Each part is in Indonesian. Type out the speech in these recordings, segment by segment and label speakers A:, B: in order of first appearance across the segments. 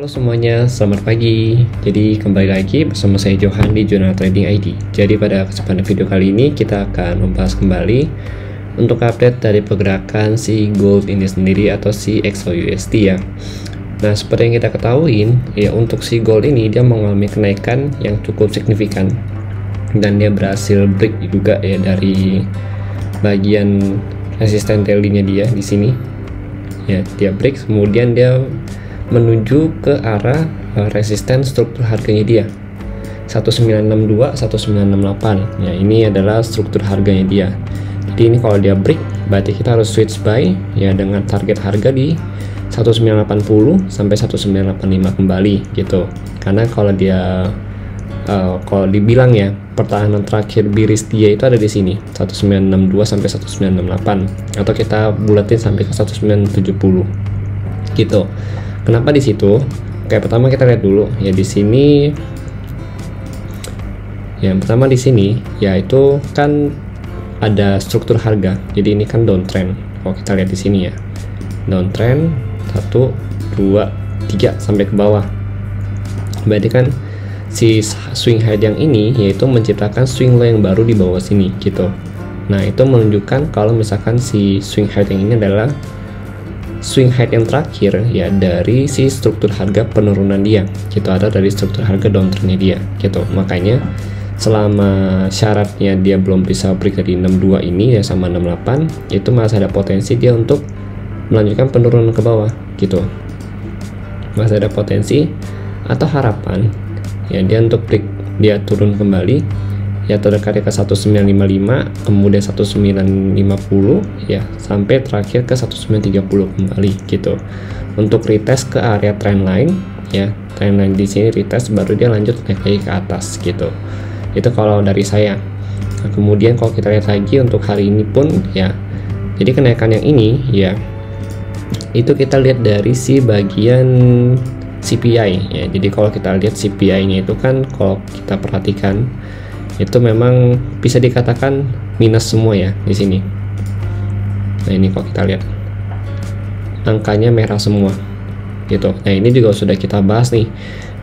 A: Halo semuanya, selamat pagi. Jadi kembali lagi bersama saya Johan di Jurnal Trading ID. Jadi pada kesempatan video kali ini kita akan membahas kembali untuk update dari pergerakan si gold ini sendiri atau si XAUUSD ya. Nah, seperti yang kita ketahui ya, untuk si gold ini dia mengalami kenaikan yang cukup signifikan dan dia berhasil break juga ya dari bagian resisten daily-nya dia di sini. Ya, dia break kemudian dia menuju ke arah resisten struktur harganya dia 1962 1968 ya, ini adalah struktur harganya dia. Jadi ini kalau dia break berarti kita harus switch buy ya dengan target harga di 1980 sampai 1985 kembali gitu, karena kalau dia kalau dibilang ya pertahanan terakhir bearish dia itu ada di sini 1962 sampai 1968 atau kita bulatin sampai ke 1970 gitu. Kenapa di situ? Kayak pertama kita lihat dulu ya di sini. Yang pertama di sini yaitu kan ada struktur harga. Jadi ini kan downtrend. Kalau kita lihat di sini ya. Downtrend 1 2 3 sampai ke bawah. Berarti kan si swing high yang ini yaitu menciptakan swing low yang baru di bawah sini gitu. Nah, itu menunjukkan kalau misalkan si swing high yang ini adalah swing high yang terakhir ya dari si struktur harga penurunan dia gitu, ada dari struktur harga downtrendnya dia gitu. Makanya selama syaratnya dia belum bisa break dari 62 ini ya sama 68, itu masih ada potensi dia untuk melanjutkan penurunan ke bawah gitu, masih ada potensi atau harapan ya dia untuk break, dia turun kembali ya terdekat ke 1955 kemudian 1950 ya sampai terakhir ke 1930 kembali gitu untuk retest ke area trendline ya. Trendline di sini retest baru dia lanjut naik lagi ke atas gitu. Itu kalau dari saya. Nah, kemudian kalau kita lihat lagi untuk hari ini pun ya, jadi kenaikan yang ini ya itu kita lihat dari si bagian CPI ya. Jadi kalau kita lihat CPI nya itu kan kalau kita perhatikan itu memang bisa dikatakan minus semua ya di sini. Nah, ini kalau kita lihat angkanya merah semua gitu. Nah, ini juga sudah kita bahas nih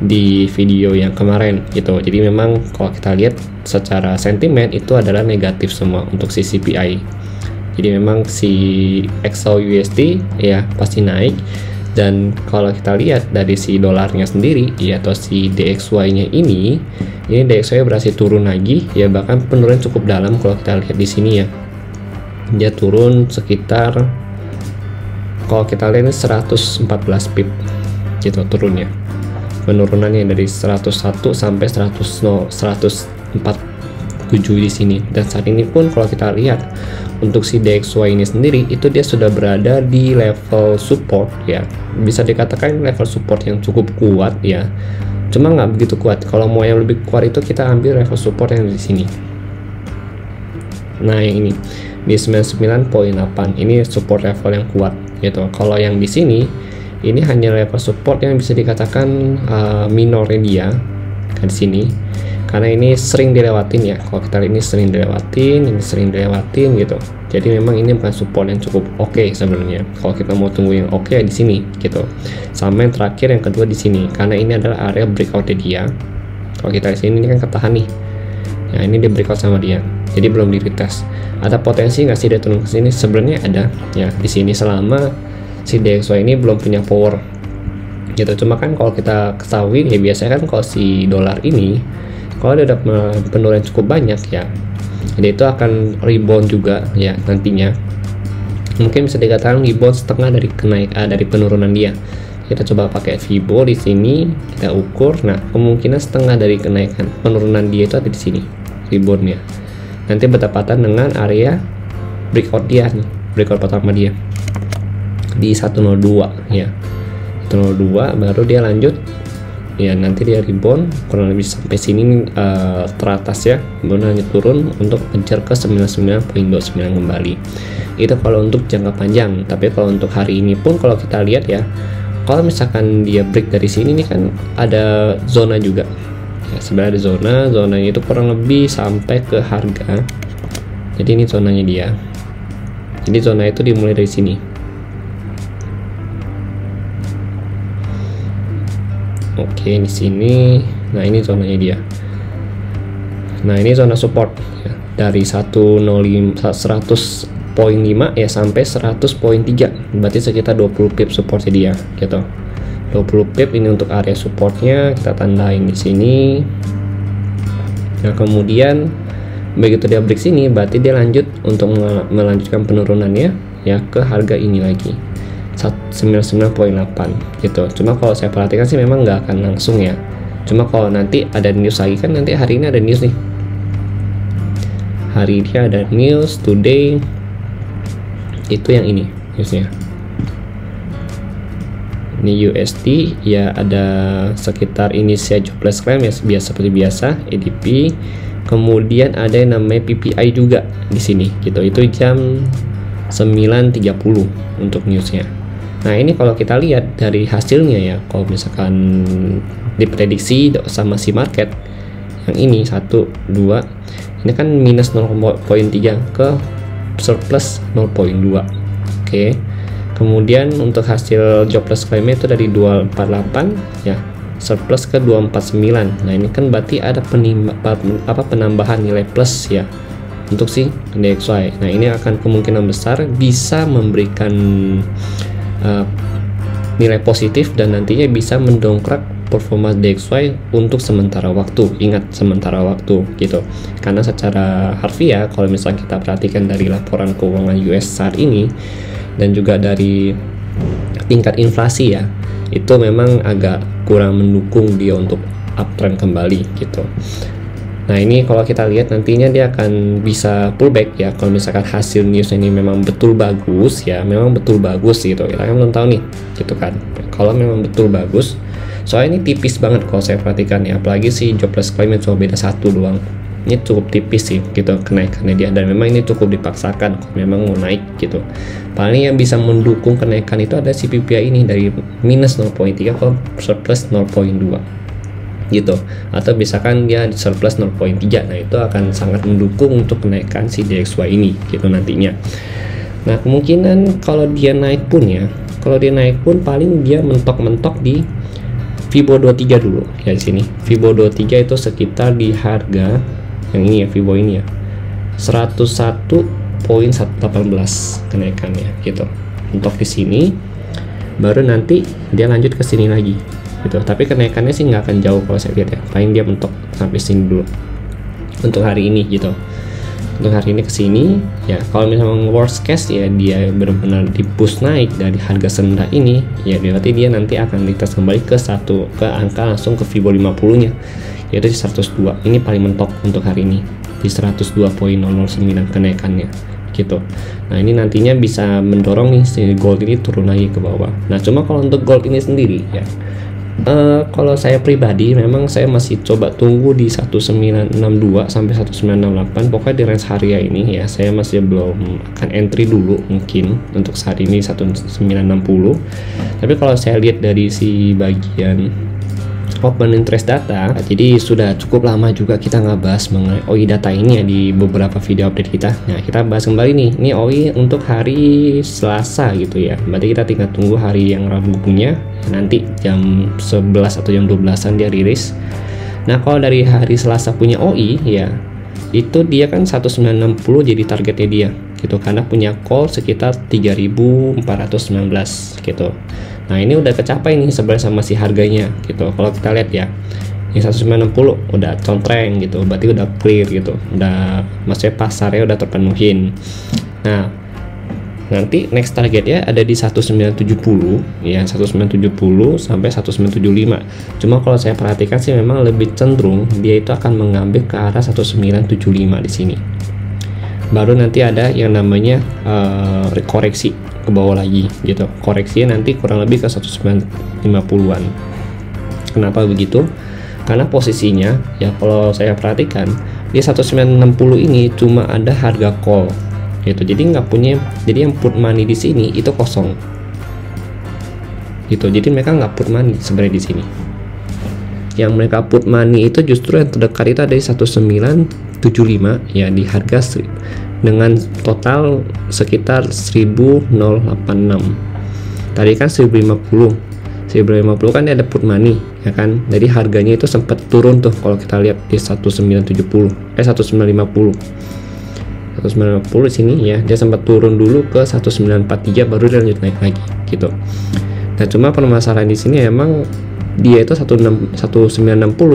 A: di video yang kemarin gitu. Jadi memang kalau kita lihat secara sentimen itu adalah negatif semua untuk si CPI. Jadi memang si XAUUSD ya pasti naik. Dan kalau kita lihat dari si dolarnya sendiri ya atau si DXY nya ini DXY berhasil turun lagi ya, bahkan penurunan cukup dalam kalau kita lihat di sini ya. Dia turun sekitar kalau kita lihat ini 114 pip gitu turunnya. Penurunannya dari 101 sampai 147 di sini. Dan saat ini pun kalau kita lihat untuk si DXY ini sendiri itu dia sudah berada di level support ya, bisa dikatakan level support yang cukup kuat ya, cuma nggak begitu kuat. Kalau mau yang lebih kuat itu kita ambil level support yang di sini. Nah, yang ini di 99.8 ini support level yang kuat gitu. Kalau yang di sini ini hanya level support yang bisa dikatakan minornya dia kan di sini, karena ini sering dilewatin ya. Kalau kita lihat ini sering dilewatin gitu. Jadi memang ini bukan support yang cukup oke sebenarnya. Kalau kita mau tunggu yang oke di sini gitu. Sama yang terakhir yang kedua di sini, karena ini adalah area breakout dia. Kalau kita di sini ini kan ketahan nih. Nah, ini di breakout sama dia. Jadi belum di retest. Ada potensi nggak sih dia turun ke sini? Sebenarnya ada ya di sini selama si DXY ini belum punya power gitu. Cuma kan kalau kita ketahui ya biasanya kan kalau si dolar ini kalau dia udah penurunan cukup banyak ya, jadi itu akan rebound juga ya nantinya. Mungkin bisa dikatakan rebound setengah dari dari penurunan dia. Kita coba pakai Fibo di sini, kita ukur. Nah, kemungkinan setengah dari kenaikan penurunan dia itu ada di sini reboundnya. Nanti bertepatan dengan area breakout dia nih, breakout pertama dia di 102 ya. 102 baru dia lanjut ya, nanti dia rebound kurang lebih sampai sini teratas ya, kemudian hanya turun untuk mengejar ke 99.29 kembali. Itu kalau untuk jangka panjang. Tapi kalau untuk hari ini pun kalau kita lihat ya, kalau misalkan dia break dari sini nih kan ada zona juga ya, sebenarnya ada zonanya itu kurang lebih sampai ke harga. Jadi ini zonanya dia. Jadi zona itu dimulai dari sini Oke, di sini. Nah, ini zonanya dia. Nah, ini zona support ya. Dari 100.5 ya sampai 100.3. Berarti sekitar 20 pip supportnya dia gitu. 20 pip ini untuk area supportnya, kita tandain di sini. Nah, kemudian begitu dia break sini, berarti dia lanjut untuk melanjutkan penurunannya ya ke harga ini lagi 99.8 gitu. Cuma kalau saya perhatikan sih memang nggak akan langsung ya. Cuma kalau nanti ada news lagi, kan nanti hari ini ada news nih. Hari ini ada news today. Itu yang ini newsnya. Ini USD ya, ada sekitar inisial jobless claim ya, seperti biasa ADP. Kemudian ada yang namanya PPI juga di sini gitu. Itu jam 9.30 untuk newsnya. Nah, ini kalau kita lihat dari hasilnya ya, kalau misalkan diprediksi sama si market yang ini 1, 2, ini kan minus 0.3 ke surplus 0.2. Oke. Kemudian untuk hasil jobless claim itu dari 248 ya, surplus ke 249. Nah, ini kan berarti ada penambahan nilai plus ya untuk si DXY. Nah, ini akan kemungkinan besar bisa memberikan nilai positif dan nantinya bisa mendongkrak performa DXY untuk sementara waktu. Ingat, sementara waktu gitu. Karena secara harfiah kalau misalnya kita perhatikan dari laporan keuangan US saat ini dan juga dari tingkat inflasi ya, itu memang agak kurang mendukung dia untuk uptrend kembali gitu. Nah, ini kalau kita lihat nantinya dia akan bisa pullback ya kalau misalkan hasil news ini memang betul bagus ya, memang betul bagus gitu. Kita kan belum tahu nih gitu kan. Kalau memang betul bagus, soalnya ini tipis banget kalau saya perhatikan ya, apalagi si jobless claim cuma beda 1 doang. Ini cukup tipis sih gitu kenaikannya dia, dan memang ini cukup dipaksakan kalau memang mau naik gitu. Paling yang bisa mendukung kenaikan itu ada si PPI ini dari minus 0.3 ke surplus 0.2 gitu, atau misalkan dia surplus 0.3. Nah, itu akan sangat mendukung untuk kenaikan si DXY ini gitu nantinya. Nah, kemungkinan kalau dia naik pun ya, kalau dia naik pun paling dia mentok-mentok di Fibo 23 dulu ya di sini. Fibo 23 itu sekitar di harga yang ini ya, Fibo ini ya 101.118 kenaikannya gitu. Untuk di sini baru nanti dia lanjut ke sini lagi gitu. Tapi kenaikannya sih nggak akan jauh kalau saya lihat ya. Paling dia mentok sampai sini dulu untuk hari ini gitu. Untuk hari ini ke sini ya. Kalau misalnya worst case ya dia benar-benar di-push naik dari harga serendah ini ya, berarti dia nanti akan dites kembali ke angka langsung ke Fibo 50-nya, yaitu di 102. Ini paling mentok untuk hari ini di 102.009 kenaikannya gitu. Nah, ini nantinya bisa mendorong nih si gold ini turun lagi ke bawah. Nah, cuma kalau untuk gold ini sendiri ya, kalau saya pribadi memang saya masih coba tunggu di 1962 sampai 1968. Pokoknya di range harga ini ya saya masih belum akan entry dulu mungkin untuk saat ini 1960. Tapi kalau saya lihat dari si bagian open interest data, jadi sudah cukup lama juga kita nggak bahas mengenai OI data ini ya di beberapa video update kita. Nah, kita bahas kembali nih, ini OI untuk hari Selasa gitu ya, berarti kita tinggal tunggu hari yang Rabunya, nanti jam 11 atau jam 12an dia rilis. Nah, kalau dari hari Selasa punya OI ya, itu dia kan 1960 jadi targetnya dia gitu, karena punya call sekitar 3.419 gitu. Nah, ini udah kecapai nih sebenarnya sama si harganya gitu. Kalau kita lihat ya, ini 190 udah contreng gitu, berarti udah clear gitu, udah maksudnya pasarnya udah terpenuhin. Nah, nanti next targetnya ada di 1970 ya, 1970 sampai 1975. Cuma kalau saya perhatikan sih memang lebih cenderung dia itu akan mengambil ke arah 1975 di sini. Baru nanti ada yang namanya koreksi ke bawah lagi gitu. Koreksinya nanti kurang lebih ke 1950-an. Kenapa begitu? Karena posisinya ya kalau saya perhatikan di 1960 ini cuma ada harga call gitu. Jadi nggak punya, jadi yang put money di sini itu kosong. Gitu. Jadi mereka nggak put money sebenarnya di sini. Yang mereka put money itu justru yang terdekat itu ada di 1975 ya, di harga dengan total sekitar 1086. Tadi kan 1050. 1950 kan dia ada put money ya kan, jadi harganya itu sempat turun tuh kalau kita lihat di 1950 1950 sini ya, dia sempat turun dulu ke 1943 baru dia lanjut naik lagi gitu. Nah cuma permasalahan di sini emang dia itu 1960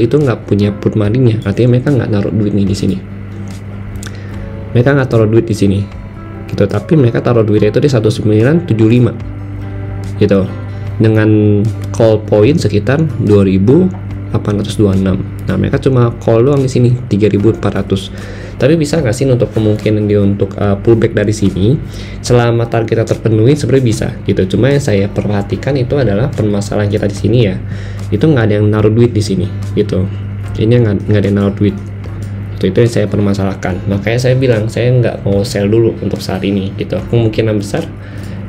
A: itu nggak punya put money-nya, artinya mereka nggak naruh duit nih di sini, mereka nggak taruh duit di sini gitu, tapi mereka taruh duitnya itu di 1975 gitu, dengan call point sekitar 2.826. Nah mereka cuma call doang di sini 3.400. Tapi bisa nggak sih untuk kemungkinan dia untuk pullback dari sini selama targetnya terpenuhi? Sebenarnya bisa gitu. Cuma yang saya perhatikan itu adalah permasalahan kita di sini ya, itu nggak ada yang naruh duit di sini gitu. Ini nggak ada yang naruh duit. Itu yang saya permasalahkan. Makanya saya bilang saya nggak mau sell dulu untuk saat ini gitu. Kemungkinan besar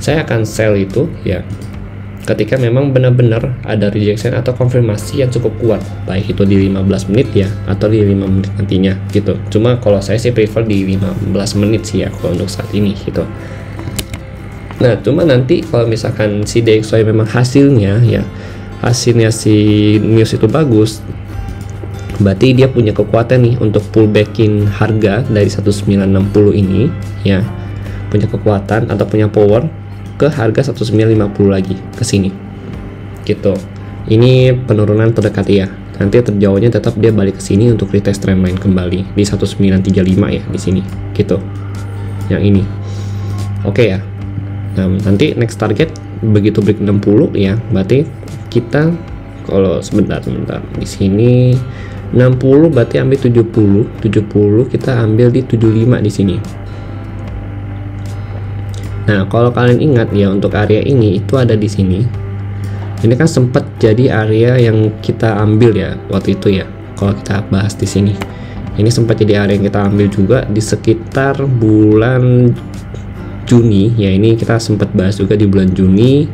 A: saya akan sell itu ya ketika memang benar-benar ada rejection atau konfirmasi yang cukup kuat, baik itu di 15 menit ya atau di 5 menit nantinya gitu. Cuma kalau saya sih prefer di 15 menit sih ya kalau untuk saat ini gitu. Nah cuma nanti kalau misalkan si DXY memang hasilnya si news itu bagus, berarti dia punya kekuatan nih untuk pullbackin harga dari 1960 ini ya, punya kekuatan atau punya power ke harga 1950 lagi ke sini gitu. Ini penurunan terdekat ya, nanti terjauhnya tetap dia balik ke sini untuk retest trendline kembali di 1935 ya di sini gitu, yang ini oke ya. Nah nanti next target begitu break 60 ya, berarti kita kalau sebentar di sini 60 berarti ambil 70 kita ambil di 75 di sini. Nah, kalau kalian ingat ya, untuk area ini itu ada di sini. Ini kan sempat jadi area yang kita ambil ya waktu itu ya. Kalau kita bahas di sini, ini sempat jadi area yang kita ambil juga di sekitar bulan Juni ya. Ini kita sempat bahas juga di bulan Juni.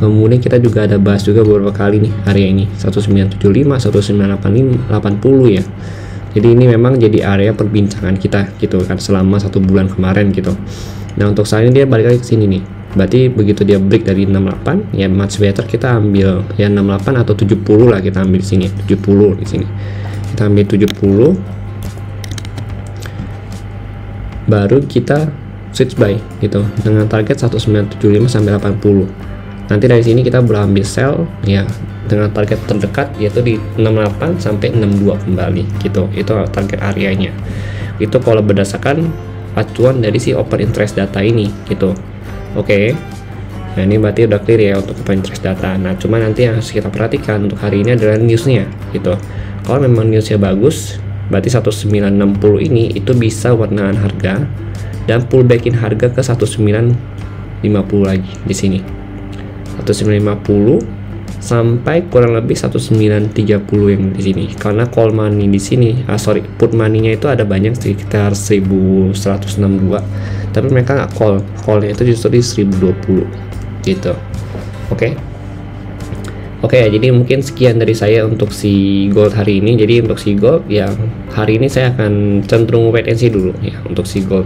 A: Kemudian kita juga ada bahas juga beberapa kali nih area ini 1975, 1980 ya. Jadi ini memang jadi area perbincangan kita gitu kan selama 1 bulan kemarin gitu. Nah untuk saat ini dia balik lagi ke sini nih, berarti begitu dia break dari 68 ya much better kita ambil ya 68 atau 70 lah, kita ambil di sini 70 di sini, kita ambil 70 baru kita switch buy gitu dengan target 1975 sampai 80. Nanti dari sini kita berambil sell ya dengan target terdekat yaitu di 68 sampai 62 kembali gitu. Itu target areanya. Itu kalau berdasarkan acuan dari si open interest data ini gitu. Oke. Nah ini berarti udah clear ya untuk open interest data. Nah cuma nanti yang harus kita perhatikan untuk hari ini adalah newsnya gitu. Kalau memang newsnya bagus, berarti 1960 ini itu bisa warnaan harga dan pullbackin harga ke 1950 lagi di sini. 1950 sampai kurang lebih 1930 yang di sini, karena call money di sini put money-nya itu ada banyak sekitar 1162, tapi mereka nggak callnya itu justru di 1020 gitu. Oke, jadi mungkin sekian dari saya untuk si gold hari ini. Jadi untuk si gold ya hari ini saya akan cenderung wait and see dulu ya untuk si gold,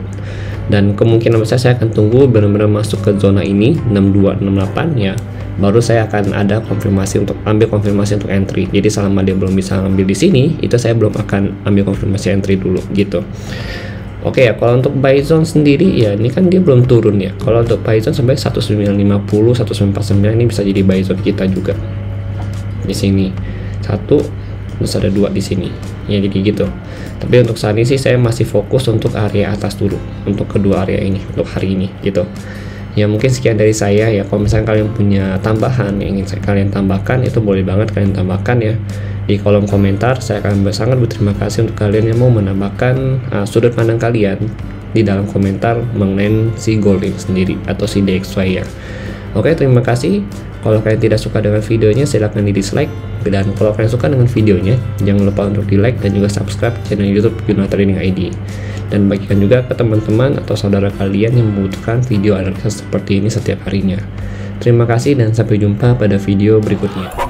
A: dan kemungkinan besar saya akan tunggu benar-benar masuk ke zona ini 6268 ya, baru saya akan ada konfirmasi untuk entry. Jadi selama dia belum bisa ambil di sini, itu saya belum akan ambil konfirmasi entry dulu gitu. Oke ya, kalau untuk buy zone sendiri ya ini kan dia belum turun ya. Kalau untuk buy zone sampai 1950, 1949 ini bisa jadi buy zone kita juga. Di sini 1, terus ada 2 di sini. Ya jadi gitu. Tapi untuk saat ini sih saya masih fokus untuk area atas dulu, untuk kedua area ini untuk hari ini gitu. Ya mungkin sekian dari saya ya. Kalau misalnya kalian punya tambahan yang ingin kalian tambahkan, itu boleh banget kalian tambahkan ya di kolom komentar. Saya akan sangat berterima kasih untuk kalian yang mau menambahkan sudut pandang kalian di dalam komentar mengenai si gold sendiri atau si DXY ya. Oke, terima kasih. Kalau kalian tidak suka dengan videonya, silahkan di dislike, dan kalau kalian suka dengan videonya, jangan lupa untuk di like dan juga subscribe channel YouTube Juno Trading ID. Dan bagikan juga ke teman-teman atau saudara kalian yang membutuhkan video analisa seperti ini setiap harinya. Terima kasih dan sampai jumpa pada video berikutnya.